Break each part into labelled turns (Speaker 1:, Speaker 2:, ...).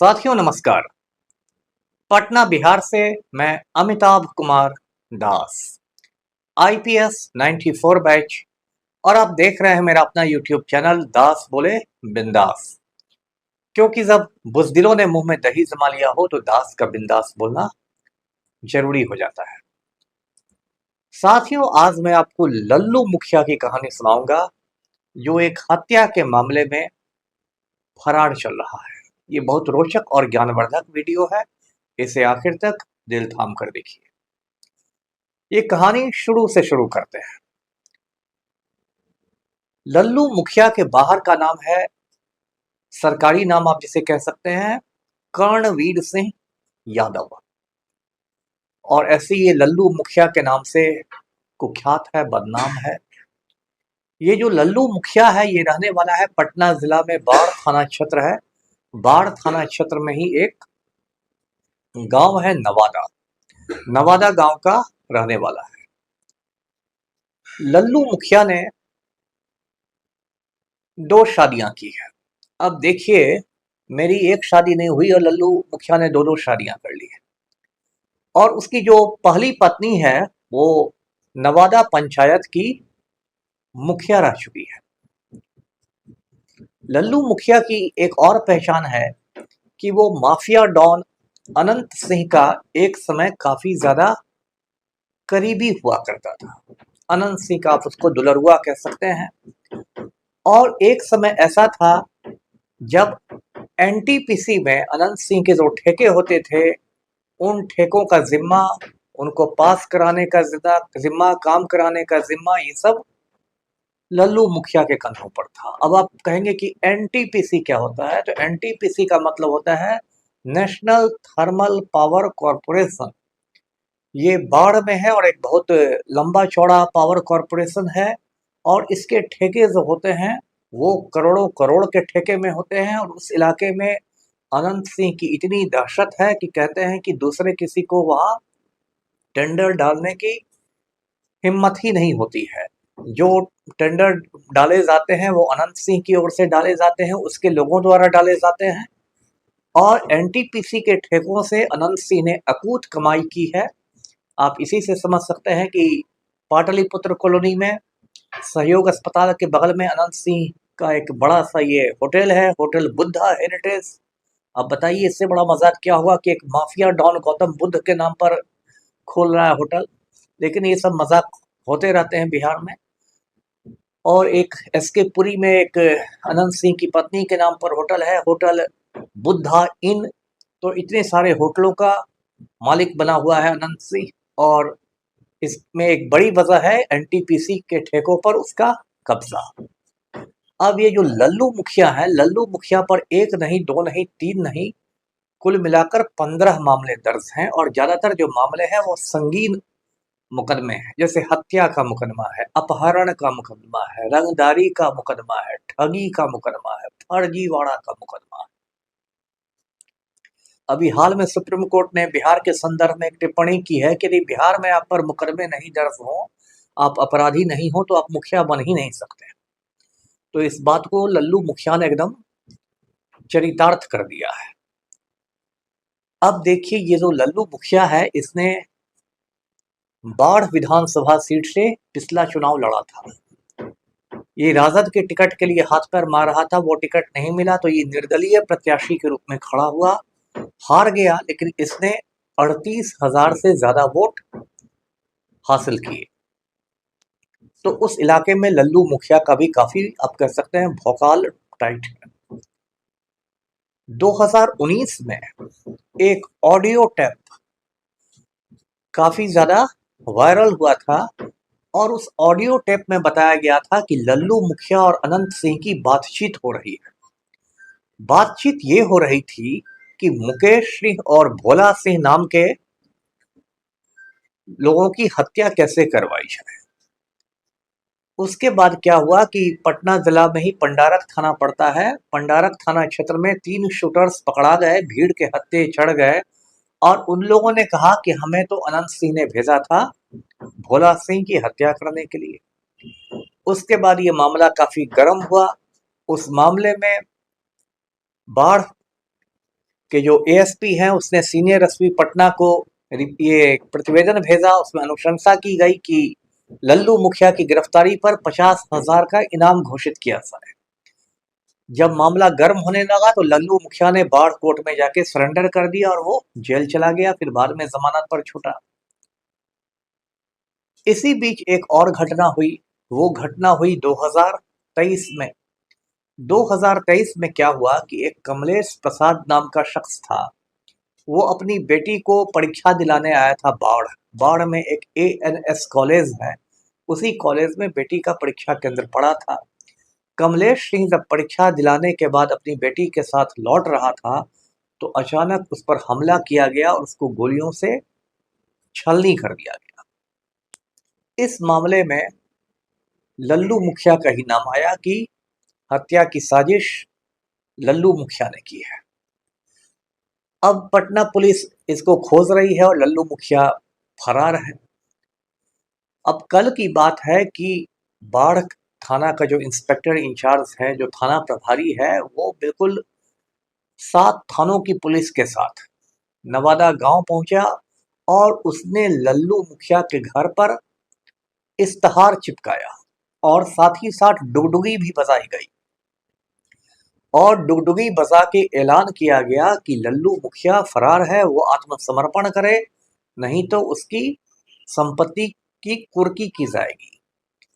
Speaker 1: साथियों नमस्कार। पटना बिहार से मैं अमिताभ कुमार दास, आईपीएस 94 बैच, और आप देख रहे हैं मेरा अपना यूट्यूब चैनल दास बोले बिंदास। क्योंकि जब बुजदिलों ने मुंह में दही जमा लिया हो तो दास का बिंदास बोलना जरूरी हो जाता है। साथियों, आज मैं आपको लल्लू मुखिया की कहानी सुनाऊंगा, जो एक हत्या के मामले में फरार चल रहा है। ये बहुत रोचक और ज्ञानवर्धक वीडियो है, इसे आखिर तक दिल थाम कर देखिए। ये कहानी शुरू से शुरू करते हैं। लल्लू मुखिया के बाहर का नाम है, सरकारी नाम आप जिसे कह सकते हैं, कर्णवीर सिंह यादव। और ऐसे ये लल्लू मुखिया के नाम से कुख्यात है, बदनाम है। ये जो लल्लू मुखिया है ये रहने वाला है पटना जिला में बाढ़ थाना क्षेत्र है। बाढ़ थाना क्षेत्र में ही एक गांव है नवादा। नवादा गांव का रहने वाला है। लल्लू मुखिया ने 2 शादियां की है। अब देखिए, मेरी एक शादी नहीं हुई और लल्लू मुखिया ने 2 शादियां कर ली है। और उसकी जो पहली पत्नी है वो नवादा पंचायत की मुखिया रह चुकी है। लल्लू मुखिया की एक और पहचान है कि वो माफिया डॉन अनंत सिंह का एक समय काफी ज्यादा करीबी हुआ करता था। अनंत सिंह का आप उसको दुलरुआ कह सकते हैं। और एक समय ऐसा था जब एनटीपीसी में अनंत सिंह के जो ठेके होते थे, उन ठेकों का जिम्मा, उनको पास कराने का जिम्मा, काम कराने का जिम्मा, ये सब लल्लू मुखिया के कंधों पर था। अब आप कहेंगे कि एनटीपीसी क्या होता है, तो एनटीपीसी का मतलब होता है नेशनल थर्मल पावर कॉरपोरेशन। ये बाढ़ में है और एक बहुत लंबा चौड़ा पावर कॉरपोरेशन है। और इसके ठेके जो होते हैं वो करोड़ों करोड़ के ठेके में होते हैं। और उस इलाके में अनंत सिंह की इतनी दहशत है कि कहते हैं कि दूसरे किसी को वहां टेंडर डालने की हिम्मत ही नहीं होती है। जो टेंडर डाले जाते हैं वो अनंत सिंह की ओर से डाले जाते हैं, उसके लोगों द्वारा डाले जाते हैं। और एनटीपीसी के ठेकों से अनंत सिंह ने अकूत कमाई की है। आप इसी से समझ सकते हैं कि पाटलिपुत्र कॉलोनी में सहयोग अस्पताल के बगल में अनंत सिंह का एक बड़ा सा ये होटल है, होटल बुद्धा हेरिटेज। अब बताइए, इससे बड़ा मजाक क्या हुआ कि एक माफिया डॉन गौतम बुद्ध के नाम पर खोल रहा है होटल। लेकिन ये सब मजाक होते रहते हैं बिहार में। और एक एसके पुरी में एक अनंत सिंह की पत्नी के नाम पर होटल है, होटल बुद्धा इन। तो इतने सारे होटलों का मालिक बना हुआ है अनंत सिंह। और इसमें एक बड़ी वजह है एनटीपीसी के ठेकों पर उसका कब्जा। अब ये जो लल्लू मुखिया है, लल्लू मुखिया पर 1 नहीं, 2 नहीं, 3 नहीं, कुल मिलाकर 15 मामले दर्ज हैं। और ज्यादातर जो मामले हैं वो संगीन मुकदमे हैं, जैसे हत्या का मुकदमा है, अपहरण का मुकदमा है, रंगदारी का मुकदमा है, ठगी का मुकदमा है, फर्जीवाड़ा का मुकदमा है। अभी हाल में सुप्रीम कोर्ट ने बिहार के संदर्भ में एक टिप्पणी की है कि यदि बिहार में आप पर मुकदमे नहीं दर्ज हो, आप अपराधी नहीं हो, तो आप मुखिया बन ही नहीं सकते। तो इस बात को लल्लू मुखिया ने एकदम चरितार्थ कर दिया है। अब देखिए, ये जो लल्लू मुखिया है इसने बाढ़ विधानसभा सीट से पिछला चुनाव लड़ा था। ये राजद के टिकट के लिए हाथ पैर मार रहा था, वो टिकट नहीं मिला तो ये निर्दलीय प्रत्याशी के रूप में खड़ा हुआ, हार गया। लेकिन इसने 38,000 से ज्यादा वोट हासिल किए। तो उस इलाके में लल्लू मुखिया का भी काफी, आप कह सकते हैं, भौकाल टाइट है। 2019 में एक ऑडियो टेप काफी ज्यादा वायरल हुआ था। और उस ऑडियो टेप में बताया गया था कि लल्लू मुखिया और अनंत सिंह की बातचीत हो रही है। बातचीत ये हो रही थी कि मुकेश सिंह और भोला सिंह नाम के लोगों की हत्या कैसे करवाई जाए। उसके बाद क्या हुआ कि पटना जिला में ही पंडारक थाना पड़ता है, पंडारक थाना क्षेत्र में 3 शूटर्स पकड़ा गए, भीड़ के हत्थे चढ़ गए। और उन लोगों ने कहा कि हमें तो अनंत सिंह ने भेजा था भोला सिंह की हत्या करने के लिए। उसके बाद ये मामला काफी गर्म हुआ। उस मामले में बाढ़ कि जो एएसपी हैं उसने सीनियर एसपी पटना को ये प्रतिवेदन भेजा, उसमें अनुशंसा की गई कि लल्लू मुखिया की गिरफ्तारी पर 50,000 का इनाम घोषित किया जाए। जब मामला गर्म होने लगा तो लल्लू मुखिया ने बाढ़ कोर्ट में जाके सरेंडर कर दिया और वो जेल चला गया, फिर बाद में जमानत पर छूटा। इसी बीच एक और घटना हुई, वो घटना हुई 2023 में। 2023 में क्या हुआ कि एक कमलेश प्रसाद नाम का शख्स था, वो अपनी बेटी को परीक्षा दिलाने आया था बाढ़। बाढ़ में एक एएनएस कॉलेज है, उसी कॉलेज में बेटी का परीक्षा केंद्र पड़ा था। कमलेश सिंह जब परीक्षा दिलाने के बाद अपनी बेटी के साथ लौट रहा था तो अचानक उस पर हमला किया गया और उसको गोलियों से छलनी कर दिया गया। इस मामले में लल्लू मुखिया का ही नाम आया कि हत्या की साजिश लल्लू मुखिया ने की है। अब पटना पुलिस इसको खोज रही है और लल्लू मुखिया फरार है। अब कल की बात है कि बाढ़ थाना का जो इंस्पेक्टर इंचार्ज है, जो थाना प्रभारी है, वो बिल्कुल 7 थानों की पुलिस के साथ नवादा गांव पहुंचा और उसने लल्लू मुखिया के घर पर इश्तहार चिपकाया और साथ ही साथ डुगडुगी भी बजाई गई और डुगडुगी बजा के ऐलान किया गया कि लल्लू मुखिया फरार है, वो आत्मसमर्पण करे, नहीं तो उसकी संपत्ति की कुर्की की जाएगी।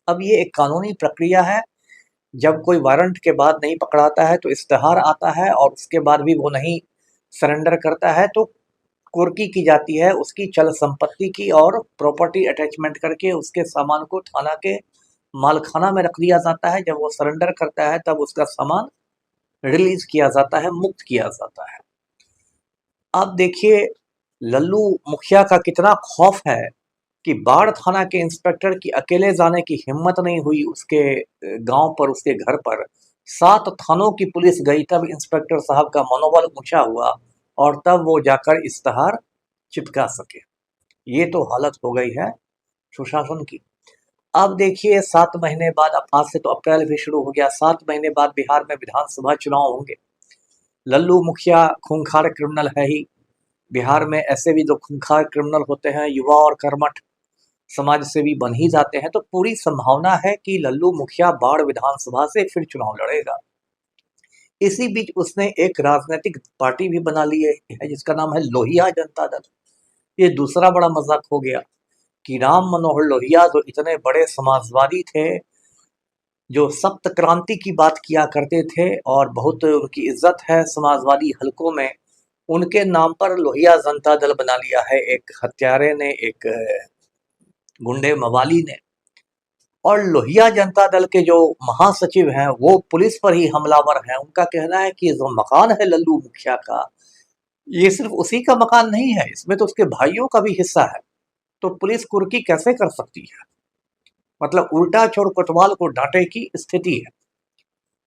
Speaker 1: अब ये एक कानूनी प्रक्रिया है, जब कोई वारंट के बाद नहीं पकड़ाता है तो इश्तहार आता है और उसके बाद भी वो नहीं सरेंडर करता है तो कुर्की की जाती है उसकी चल संपत्ति की और प्रॉपर्टी अटैचमेंट करके उसके सामान को थाना के मालखाना में रख दिया जाता है। जब वो सरेंडर करता है तब उसका सामान रिलीज किया जाता है, मुक्त किया जाता है। अब देखिए लल्लू मुखिया का कितना खौफ है कि बाढ़ थाना के इंस्पेक्टर की अकेले जाने की हिम्मत नहीं हुई उसके गांव पर, उसके घर पर 7 थानों की पुलिस गई, तब इंस्पेक्टर साहब का मनोबल ऊंचा हुआ और तब वो जाकर इश्तहार चिपका सके। ये तो हालत हो गई है सुशासन की। अब देखिए 7 महीने बाद, अब आज से तो अप्रैल भी शुरू हो गया, 7 महीने बाद बिहार में विधानसभा चुनाव होंगे। लल्लू मुखिया खूंखार क्रिमिनल है ही, बिहार में ऐसे भी जो खूंखार क्रिमिनल होते हैं युवा और कर्मठ समाज सेवी बन ही जाते हैं, तो पूरी संभावना है कि लल्लू मुखिया बाढ़ विधानसभा से फिर चुनाव लड़ेगा। इसी बीच उसने एक राजनीतिक पार्टी भी बना ली है जिसका नाम है लोहिया जनता दल। ये दूसरा बड़ा मजाक हो गया कि राम मनोहर लोहिया जो इतने बड़े समाजवादी थे, जो सप्त क्रांति की बात किया करते थे और बहुत उनकी इज्जत है समाजवादी हलकों में, उनके नाम पर लोहिया जनता दल बना लिया है एक हत्यारे ने, एक गुंडे मवाली ने। और लोहिया जनता दल के जो महासचिव हैं वो पुलिस पर ही हमलावर हैं। उनका कहना है कि जो मकान है लल्लू मुखिया का, ये सिर्फ उसी का मकान नहीं है, इसमें तो उसके भाइयों का भी हिस्सा है, तो पुलिस कुर्की कैसे कर सकती है? मतलब उल्टा चोर कोतवाल को डांटे की स्थिति है।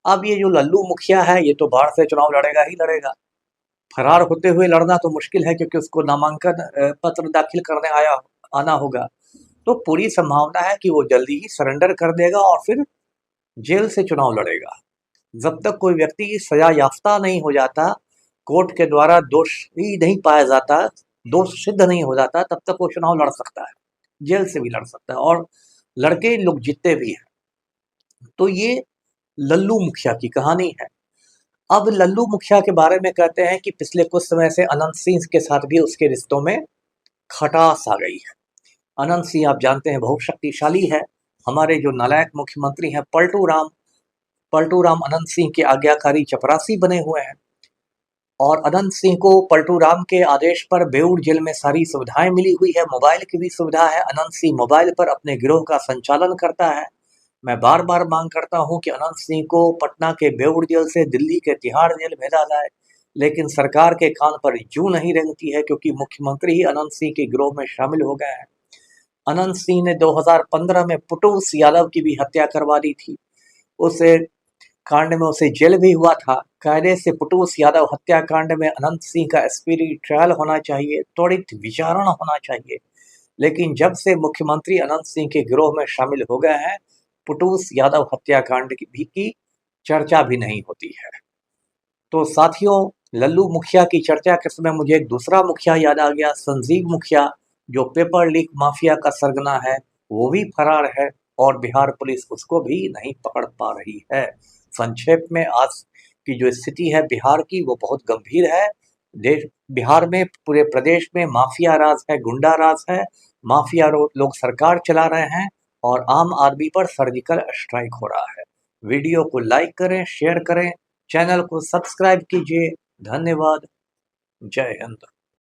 Speaker 1: अब ये जो लल्लू मुखिया है ये तो बाढ़ से चुनाव लड़ेगा ही लड़ेगा। फरार होते हुए लड़ना तो मुश्किल है क्योंकि उसको नामांकन पत्र दाखिल करने आना होगा। तो पूरी संभावना है कि वो जल्दी ही सरेंडर कर देगा और फिर जेल से चुनाव लड़ेगा। जब तक कोई व्यक्ति सजा याफ्ता नहीं हो जाता, कोर्ट के द्वारा दोषी नहीं पाया जाता, दोष सिद्ध नहीं हो जाता, तब तक वो चुनाव लड़ सकता है, जेल से भी लड़ सकता है और लड़के लोग जीतते भी हैं। तो ये लल्लू मुखिया की कहानी है। अब लल्लू मुखिया के बारे में कहते हैं कि पिछले कुछ समय से अनंत सिंह के साथ भी उसके रिश्तों में खटास आ गई है। अनंत सिंह आप जानते हैं बहुत शक्तिशाली है, हमारे जो नालायक मुख्यमंत्री हैं पलटू राम अनंत सिंह के आज्ञाकारी चपरासी बने हुए हैं और अनंत सिंह को पलटू राम के आदेश पर बेऊर जेल में सारी सुविधाएं मिली हुई है, मोबाइल की भी सुविधा है। अनंत सिंह मोबाइल पर अपने गिरोह का संचालन करता है। मैं बार बार मांग करता हूं कि अनंत सिंह को पटना के बेऊर जेल से दिल्ली के तिहाड़ जेल भेजा जाए, लेकिन सरकार के कान पर जू नहीं रेंगती है क्योंकि मुख्यमंत्री ही अनंत सिंह के गिरोह में शामिल हो गए हैं। अनंत सिंह ने 2015 में पुटूस यादव की भी हत्या करवा दी थी। उस कांड में उसे जेल भी हुआ था। कायदे से पुटूस यादव हत्याकांड में अनंत सिंह का स्पीडी ट्रायल होना चाहिए, त्वरित विचारण होना चाहिए, लेकिन जब से मुख्यमंत्री अनंत सिंह के गिरोह में शामिल हो गए हैं, पुटूस यादव हत्याकांड की चर्चा भी नहीं होती है। तो साथियों, लल्लू मुखिया की चर्चा के समय मुझे एक दूसरा मुखिया याद आ गया, संजीव मुखिया, जो पेपर लीक माफिया का सरगना है। वो भी फरार है और बिहार पुलिस उसको भी नहीं पकड़ पा रही है। संक्षेप में आज की जो स्थिति है बिहार की, वो बहुत गंभीर है। देश बिहार में, पूरे प्रदेश में माफिया राज है, गुंडा राज है। माफिया लोग सरकार चला रहे हैं और आम आदमी पर सर्जिकल स्ट्राइक हो रहा है। वीडियो को लाइक करें, शेयर करें, चैनल को सब्सक्राइब कीजिए। धन्यवाद। जय हिंद।